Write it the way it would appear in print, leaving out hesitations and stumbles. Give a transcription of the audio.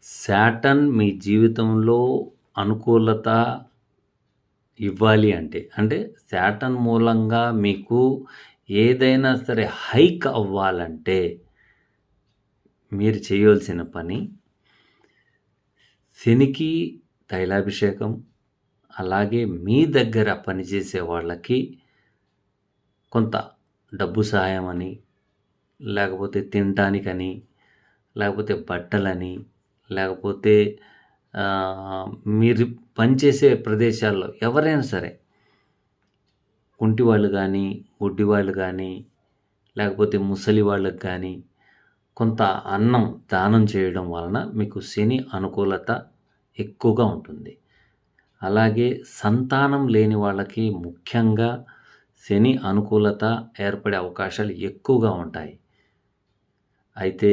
Saturn మీ జీవితంలో అనుకూలత ఇవ్వాలి అంటే శాటర్న్ మూలంగా మీకు ఏదైనా సరే హైక్ అవ్వాలంటే మీరు చేయవలసిన పని శనికి తైలాభిషేకం, అలాగే మీ దగ్గర పనిచేసే వాళ్ళకి కొంత డబ్బు సహాయం అని, లేకపోతే తినటానికని, లేకపోతే బట్టలని, లేకపోతే మీరు పనిచేసే ప్రదేశాల్లో ఎవరైనా సరే కుంటివాళ్ళు కానీ, గుడ్డివాళ్ళు కానీ, లేకపోతే ముసలి వాళ్ళకి కానీ కొంత అన్నం దానం చేయడం వలన మీకు శని అనుకూలత ఎక్కువగా ఉంటుంది. అలాగే సంతానం లేని వాళ్ళకి ముఖ్యంగా శని అనుకూలత ఏర్పడే అవకాశాలు ఎక్కువగా ఉంటాయి. అయితే